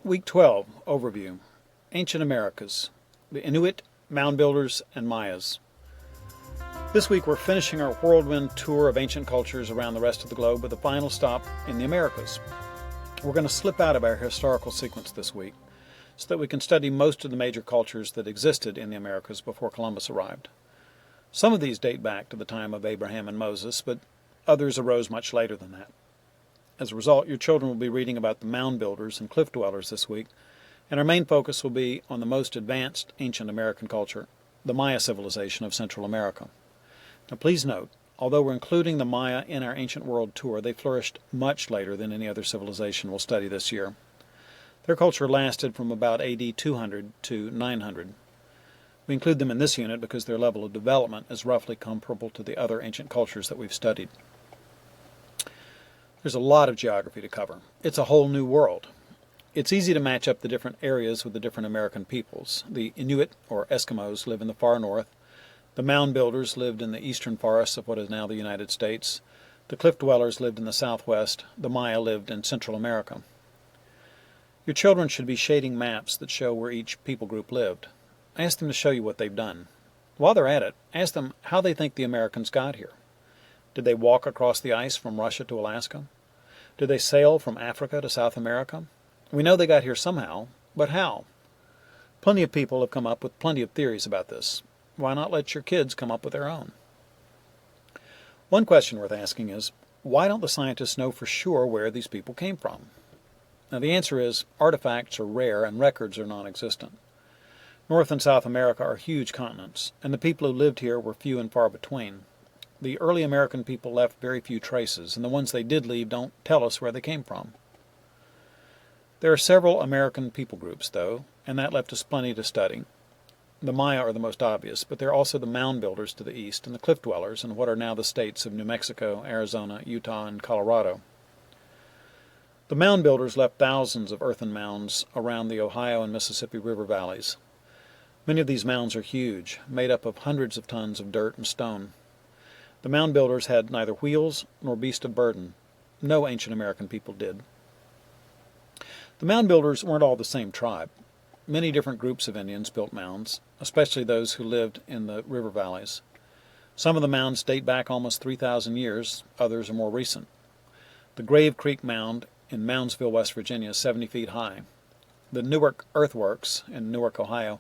Week 12, Overview. Ancient Americas, the Inuit, Mound Builders, and Mayas. This week we're finishing our whirlwind tour of ancient cultures around the rest of the globe with a final stop in the Americas. We're going to slip out of our historical sequence this week so that we can study most of the major cultures that existed in the Americas before Columbus arrived. Some of these date back to the time of Abraham and Moses, but others arose much later than that. As a result, your children will be reading about the mound builders and cliff dwellers this week, and our main focus will be on the most advanced ancient American culture, the Maya civilization of Central America. Now please note, although we're including the Maya in our ancient world tour, they flourished much later than any other civilization we'll study this year. Their culture lasted from about AD 200 to 900. We include them in this unit because their level of development is roughly comparable to the other ancient cultures that we've studied. There's a lot of geography to cover. It's a whole new world. It's easy to match up the different areas with the different American peoples. The Inuit, or Eskimos, live in the far north. The mound builders lived in the eastern forests of what is now the United States. The cliff dwellers lived in the southwest. The Maya lived in Central America. Your children should be shading maps that show where each people group lived. Ask them to show you what they've done. While they're at it, ask them how they think the Americans got here. Did they walk across the ice from Russia to Alaska? Did they sail from Africa to South America? We know they got here somehow, but how? Plenty of people have come up with plenty of theories about this. Why not let your kids come up with their own? One question worth asking is, why don't the scientists know for sure where these people came from? Now the answer is, artifacts are rare and records are non-existent. North and South America are huge continents, and the people who lived here were few and far between. The early American people left very few traces, and the ones they did leave don't tell us where they came from. There are several American people groups, though, and that left us plenty to study. The Maya are the most obvious, but there are also the mound builders to the east and the cliff dwellers in what are now the states of New Mexico, Arizona, Utah, and Colorado. The mound builders left thousands of earthen mounds around the Ohio and Mississippi River valleys. Many of these mounds are huge, made up of hundreds of tons of dirt and stone. The mound builders had neither wheels nor beast of burden. No ancient American people did. The mound builders weren't all the same tribe. Many different groups of Indians built mounds, especially those who lived in the river valleys. Some of the mounds date back almost 3,000 years, others are more recent. The Grave Creek Mound in Moundsville, West Virginia is 70 feet high. The Newark Earthworks in Newark, Ohio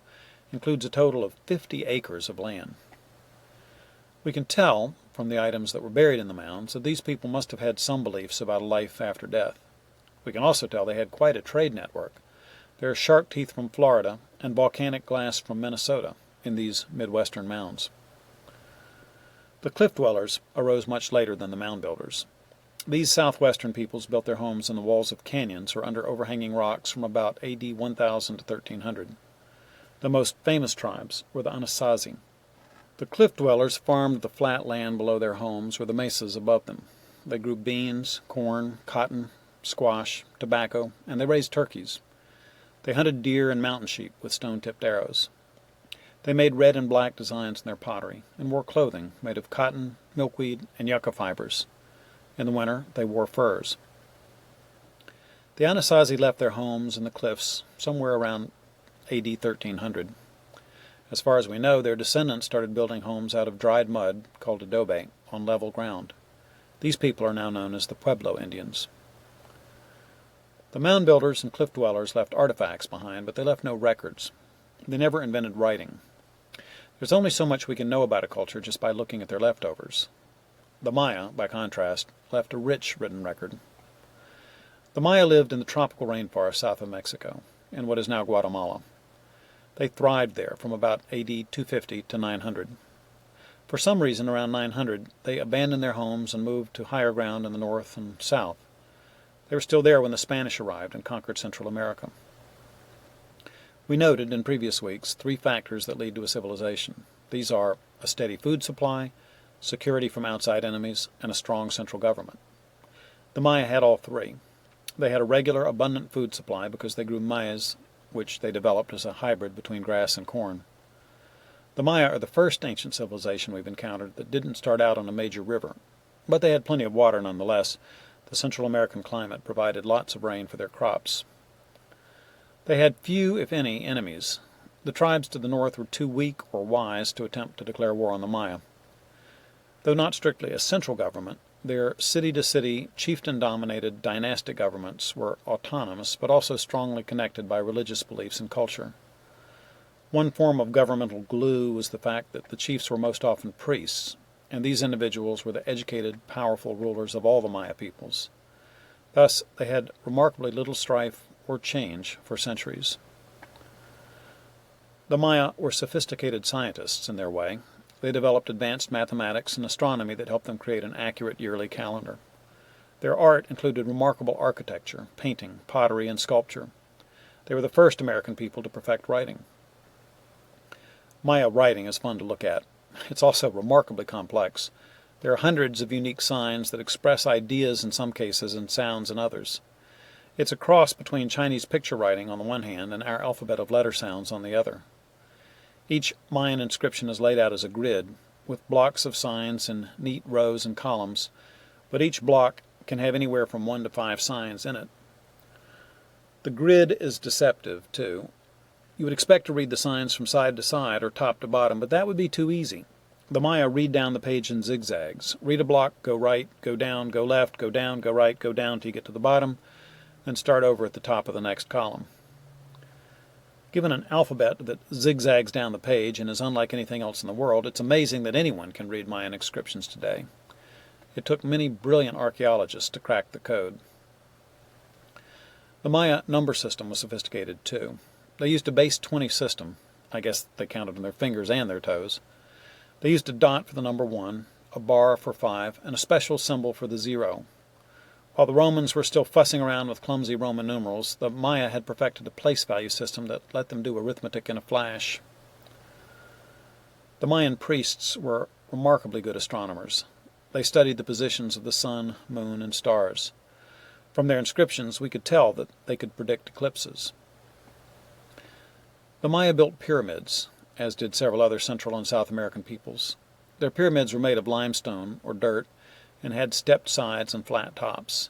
includes a total of 50 acres of land. We can tell from the items that were buried in the mounds that these people must have had some beliefs about a life after death. We can also tell they had quite a trade network. There are shark teeth from Florida and volcanic glass from Minnesota in these Midwestern mounds. The cliff dwellers arose much later than the mound builders. These southwestern peoples built their homes in the walls of canyons or under overhanging rocks from about AD 1000 to 1300. The most famous tribes were the Anasazi. The cliff dwellers farmed the flat land below their homes or the mesas above them. They grew beans, corn, cotton, squash, tobacco, and they raised turkeys. They hunted deer and mountain sheep with stone-tipped arrows. They made red and black designs in their pottery and wore clothing made of cotton, milkweed, and yucca fibers. In the winter, they wore furs. The Anasazi left their homes in the cliffs somewhere around AD 1300. As far as we know, their descendants started building homes out of dried mud, called adobe, on level ground. These people are now known as the Pueblo Indians. The mound builders and cliff dwellers left artifacts behind, but they left no records. They never invented writing. There's only so much we can know about a culture just by looking at their leftovers. The Maya, by contrast, left a rich written record. The Maya lived in the tropical rainforest south of Mexico, in what is now Guatemala. They thrived there from about AD 250 to 900. For some reason, around 900, they abandoned their homes and moved to higher ground in the north and south. They were still there when the Spanish arrived and conquered Central America. We noted in previous weeks 3 factors that lead to a civilization. These are a steady food supply, security from outside enemies, and a strong central government. The Maya had all 3. They had a regular, abundant food supply because they grew maize, which they developed as a hybrid between grass and corn. The Maya are the first ancient civilization we've encountered that didn't start out on a major river, but they had plenty of water nonetheless. The Central American climate provided lots of rain for their crops. They had few, if any, enemies. The tribes to the north were too weak or wise to attempt to declare war on the Maya. Though not strictly a central government, their city-to-city, chieftain-dominated dynastic governments were autonomous, but also strongly connected by religious beliefs and culture. One form of governmental glue was the fact that the chiefs were most often priests, and these individuals were the educated, powerful rulers of all the Maya peoples. Thus, they had remarkably little strife or change for centuries. The Maya were sophisticated scientists in their way. They developed advanced mathematics and astronomy that helped them create an accurate yearly calendar. Their art included remarkable architecture, painting, pottery, and sculpture. They were the first American people to perfect writing. Maya writing is fun to look at. It's also remarkably complex. There are hundreds of unique signs that express ideas in some cases and sounds in others. It's a cross between Chinese picture writing on the one hand and our alphabet of letter sounds on the other. Each Mayan inscription is laid out as a grid, with blocks of signs in neat rows and columns, but each block can have anywhere from 1 to 5 signs in it. The grid is deceptive, too. You would expect to read the signs from side to side or top to bottom, but that would be too easy. The Maya read down the page in zigzags. Read a block, go right, go down, go left, go down, go right, go down till you get to the bottom, then start over at the top of the next column. Given an alphabet that zigzags down the page and is unlike anything else in the world, it's amazing that anyone can read Mayan inscriptions today. It took many brilliant archaeologists to crack the code. The Maya number system was sophisticated, too. They used a base 20 system. I guess they counted on their fingers and their toes. They used a dot for the number 1, a bar for 5, and a special symbol for the 0. While the Romans were still fussing around with clumsy Roman numerals, the Maya had perfected a place value system that let them do arithmetic in a flash. The Mayan priests were remarkably good astronomers. They studied the positions of the sun, moon, and stars. From their inscriptions, we could tell that they could predict eclipses. The Maya built pyramids, as did several other Central and South American peoples. Their pyramids were made of limestone, or dirt, and had stepped sides and flat tops.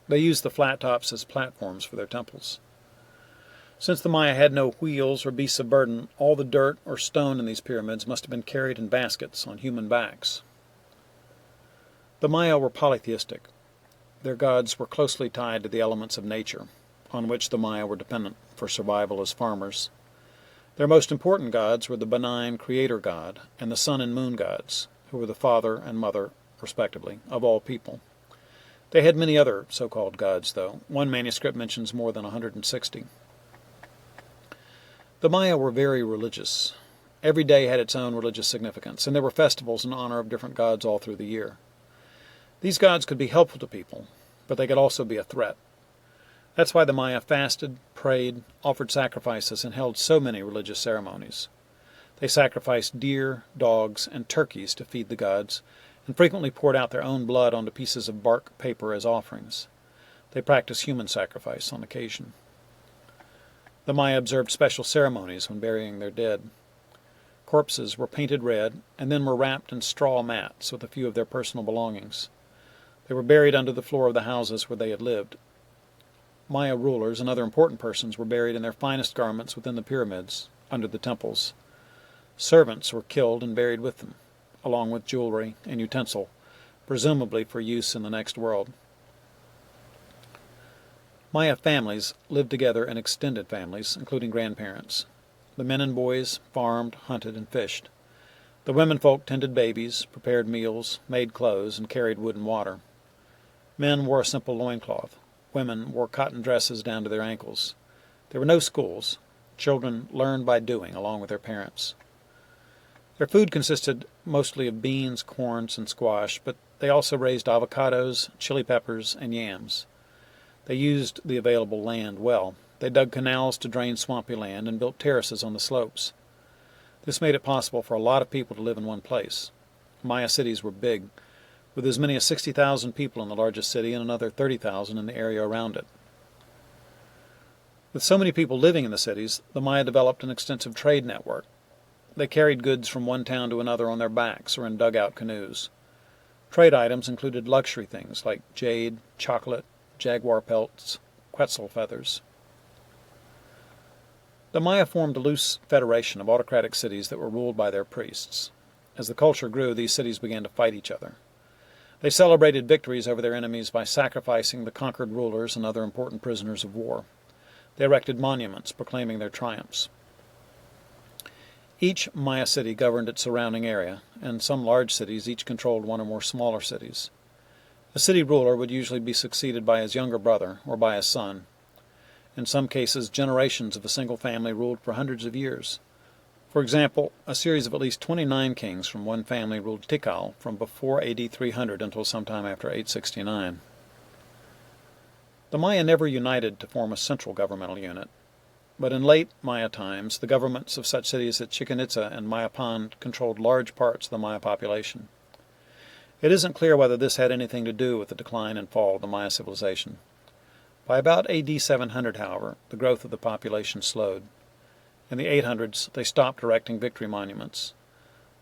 They used the flat tops as platforms for their temples. Since the Maya had no wheels or beasts of burden, all the dirt or stone in these pyramids must have been carried in baskets on human backs. The Maya were polytheistic. Their gods were closely tied to the elements of nature, on which the Maya were dependent for survival as farmers. Their most important gods were the benign creator god and the sun and moon gods, who were the father and mother, respectively, of all people. They had many other so-called gods, though. One manuscript mentions more than 160. The Maya were very religious. Every day had its own religious significance, and there were festivals in honor of different gods all through the year. These gods could be helpful to people, but they could also be a threat. That's why the Maya fasted, prayed, offered sacrifices, and held so many religious ceremonies. They sacrificed deer, dogs, and turkeys to feed the gods, and frequently poured out their own blood onto pieces of bark paper as offerings. They practiced human sacrifice on occasion. The Maya observed special ceremonies when burying their dead. Corpses were painted red and then were wrapped in straw mats with a few of their personal belongings. They were buried under the floor of the houses where they had lived. Maya rulers and other important persons were buried in their finest garments within the pyramids, under the temples. Servants were killed and buried with them, along with jewelry and utensil, presumably for use in the next world. Maya families lived together in extended families, including grandparents. The men and boys farmed, hunted, and fished. The womenfolk tended babies, prepared meals, made clothes, and carried wood and water. Men wore a simple loincloth. Women wore cotton dresses down to their ankles. There were no schools. Children learned by doing, along with their parents. Their food consisted mostly of beans, corns, and squash, but they also raised avocados, chili peppers, and yams. They used the available land well. They dug canals to drain swampy land and built terraces on the slopes. This made it possible for a lot of people to live in one place. Maya cities were big, with as many as 60,000 people in the largest city and another 30,000 in the area around it. With so many people living in the cities, the Maya developed an extensive trade network. They carried goods from one town to another on their backs or in dugout canoes. Trade items included luxury things like jade, chocolate, jaguar pelts, quetzal feathers. The Maya formed a loose federation of autocratic cities that were ruled by their priests. As the culture grew, these cities began to fight each other. They celebrated victories over their enemies by sacrificing the conquered rulers and other important prisoners of war. They erected monuments proclaiming their triumphs. Each Maya city governed its surrounding area, and some large cities each controlled one or more smaller cities. A city ruler would usually be succeeded by his younger brother or by a son. In some cases, generations of a single family ruled for hundreds of years. For example, a series of at least 29 kings from one family ruled Tikal from before AD 300 until sometime after 869. The Maya never united to form a central governmental unit, but in late Maya times, the governments of such cities as Chichen Itza and Mayapan controlled large parts of the Maya population. It isn't clear whether this had anything to do with the decline and fall of the Maya civilization. By about AD 700, however, the growth of the population slowed. In the 800s, they stopped erecting victory monuments.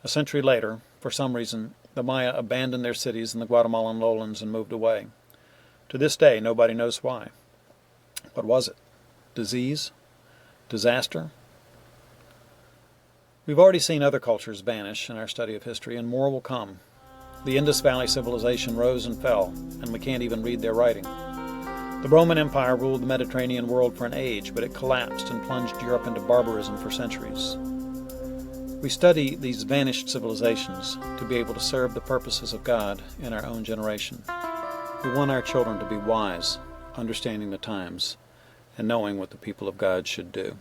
A century later, for some reason, the Maya abandoned their cities in the Guatemalan lowlands and moved away. To this day, nobody knows why. What was it? Disease? Disaster? We've already seen other cultures vanish in our study of history, and more will come. The Indus Valley civilization rose and fell, and we can't even read their writing. The Roman Empire ruled the Mediterranean world for an age, but it collapsed and plunged Europe into barbarism for centuries. We study these vanished civilizations to be able to serve the purposes of God in our own generation. We want our children to be wise, understanding the times, and knowing what the people of God should do.